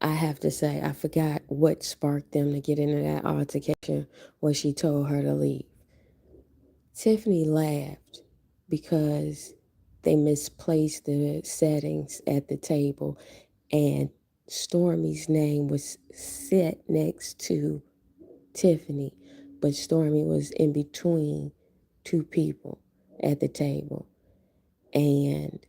I have to say, I forgot what sparked them to get into that altercation where she told her to leave. Tiffany laughed because they misplaced the settings at the table, and Stormy's name was set next to Tiffany, but Stormy was in between two people at the table. And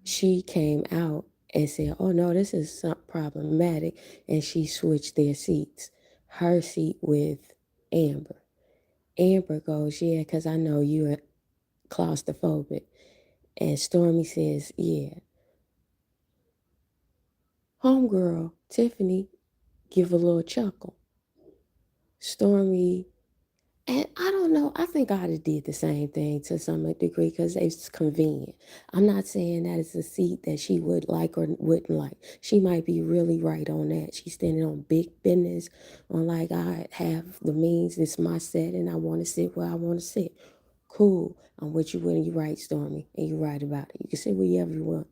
she came out and said, "Oh no, this is something problematic." And she switched their seats, her seat with Amber. Amber goes, "Yeah, because I know you're claustrophobic." And Stormy says, "Yeah." Homegirl, Tiffany, give a little chuckle. Stormy, and I don't know, I think I'd have did the same thing to some degree because it's convenient. I'm not saying that it's a seat that she would like or wouldn't like. She might be really right on that. She's standing on big business, on like, I have the means, it's my set, and I want to sit where I want to sit. Cool. I'm with you when you right, Stormy, and you're right about it. You can sit wherever you want.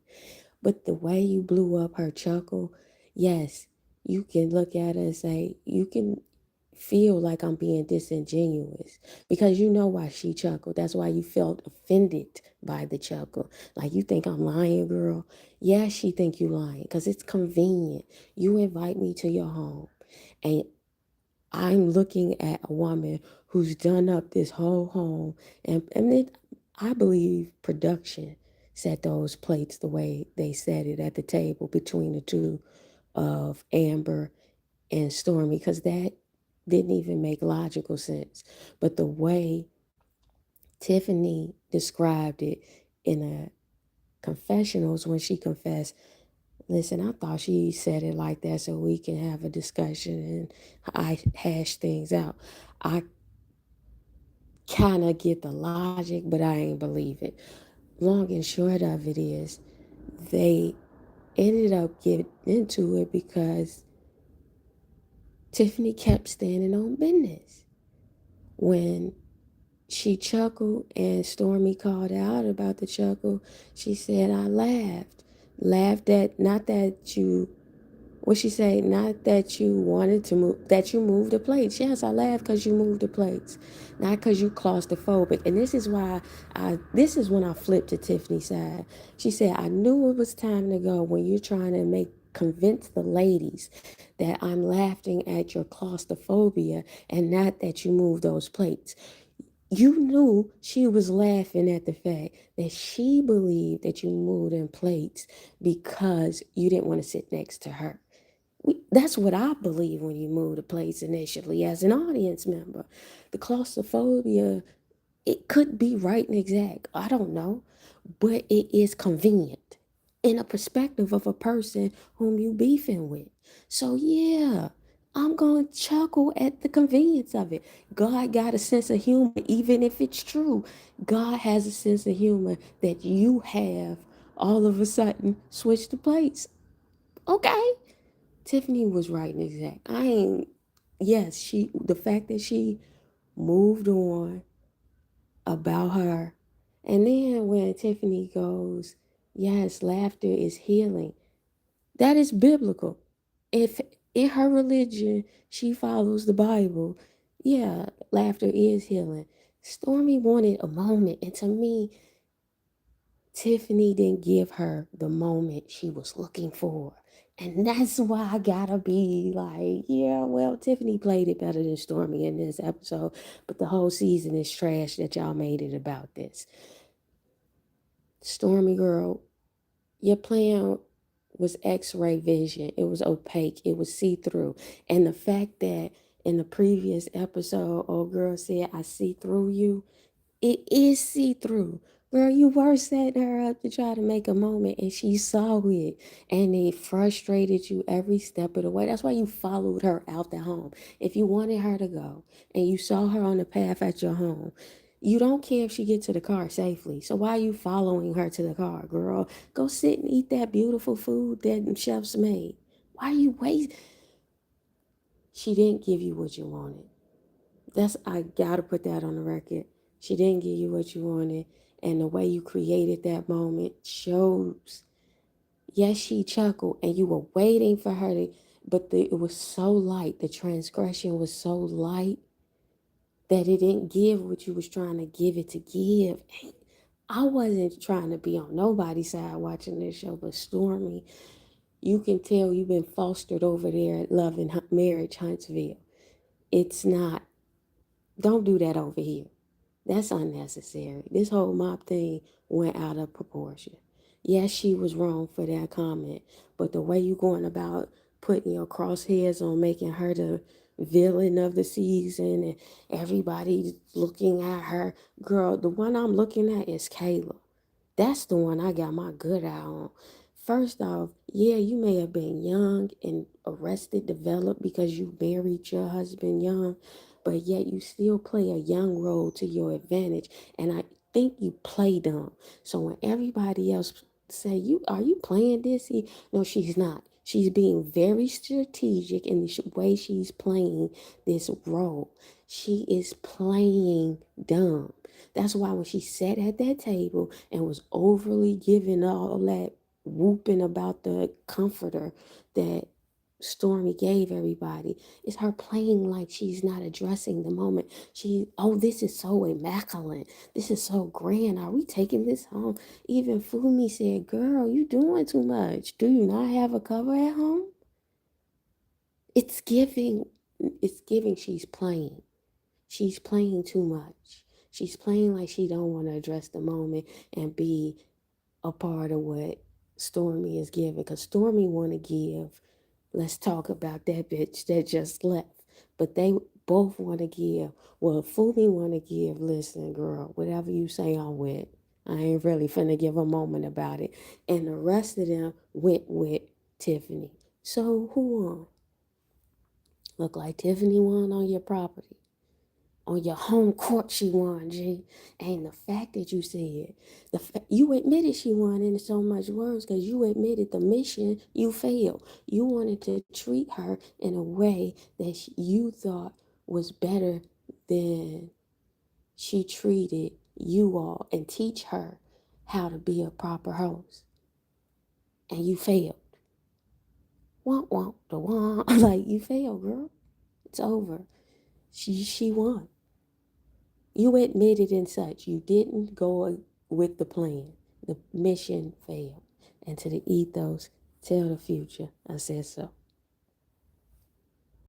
But the way you blew up her chuckle, yes, you can look at her and say, you can feel like I'm being disingenuous because you know why she chuckled. That's why you felt offended by the chuckle. Like, you think I'm lying, girl? Yeah, she think you lying because it's convenient. You invite me to your home, and I'm looking at a woman who's done up this whole home, and I believe production set those plates the way they set it at the table between the two of Amber and Stormy, because that didn't even make logical sense. But the way Tiffany described it in a confessionals when she confessed, "Listen, I thought she said it like that so we can have a discussion and I hash things out." I kind of get the logic, but I ain't believe it. Long and short of it is, they ended up getting into it because Tiffany kept standing on business. When she chuckled and Stormy called out about the chuckle, she said, "I laughed. Laughed at, not that you, what she say, not that you wanted to move, that you moved the plates. Yes, I laughed because you moved the plates, not because you claustrophobic." And this is why this is when I flipped to Tiffany's side. She said, "I knew it was time to go when you're trying to convince the ladies that I'm laughing at your claustrophobia and not that you move those plates." You knew she was laughing at the fact that she believed that you moved in plates because you didn't want to sit next to her. That's what I believe when you move the plates initially as an audience member. The claustrophobia, it could be right and exact. I don't know. But it is convenient in a perspective of a person whom you beefing with. So yeah, I'm going to chuckle at the convenience of it. God got a sense of humor, even if it's true. God has a sense of humor that you have all of a sudden switched the plates. Okay. Tiffany was right and exact. I ain't, yes, the fact that she moved on about her. And then when Tiffany goes, "Yes, laughter is healing," that is biblical. If in her religion she follows the Bible, yeah, laughter is healing. Stormy wanted a moment, and to me, Tiffany didn't give her the moment she was looking for. And that's why I gotta be like, yeah, well, Tiffany played it better than Stormy in this episode, but the whole season is trash that y'all made it about this. Stormy girl, your plan was X-ray vision. It was opaque. It was see-through. And the fact that in the previous episode, old girl said, "I see through you," it is see-through. Girl, you were setting her up to try to make a moment, and she saw it. And it frustrated you every step of the way. That's why you followed her out the home. If you wanted her to go and you saw her on the path at your home, you don't care if she get to the car safely. So why are you following her to the car, girl? Go sit and eat that beautiful food that them chefs made. Why are you wait? She didn't give you what you wanted. I gotta put that on the record. She didn't give you what you wanted, and the way you created that moment shows. Yes, she chuckled, and you were waiting for her to, but it was so light. The transgression was so light that it didn't give what you was trying to give it to give. I wasn't trying to be on nobody's side watching this show, but Stormy, you can tell you've been fostered over there at Love and Marriage Huntsville. It's not. Don't do that over here. That's unnecessary. This whole mop thing went out of proportion. Yes, she was wrong for that comment, but the way you going about putting your crosshairs on making her the villain of the season and everybody looking at her, girl, the one I'm looking at is Kayla. That's the one I got my good eye on. First off, yeah, you may have been young and arrested developed because you married your husband young, but yet you still play a young role to your advantage. And I think you play dumb. So when everybody else say, "You are you playing this?" No, she's not. She's being very strategic in the way she's playing this role. She is playing dumb. That's why when she sat at that table and was overly giving all that whooping about the comforter that Stormy gave everybody, it's her playing like she's not addressing the moment. Oh, this is so immaculate. This is so grand. Are we taking this home? Even Fumi said, "Girl, you doing too much. Do you not have a cover at home?" It's giving, it's giving she's playing. She's playing too much. She's playing like she don't want to address the moment and be a part of what Stormy is giving. Because Stormy want to give, let's talk about that bitch that just left. But they both want to give. Well, Fumi want to give, listen, girl, whatever you say I'm with. I ain't really finna give a moment about it. And the rest of them went with Tiffany. So who won? Look like Tiffany won on your property. On your home court she won, G. And the fact that you said, you admitted she won in so much words because you admitted the mission you failed. You wanted to treat her in a way that you thought was better than she treated you all and teach her how to be a proper host. And you failed. Womp womp the womp. Like you failed, girl. It's over. She won. You admitted in such. You didn't go with the plan. The mission failed. And to the ethos, tell the future, I said so.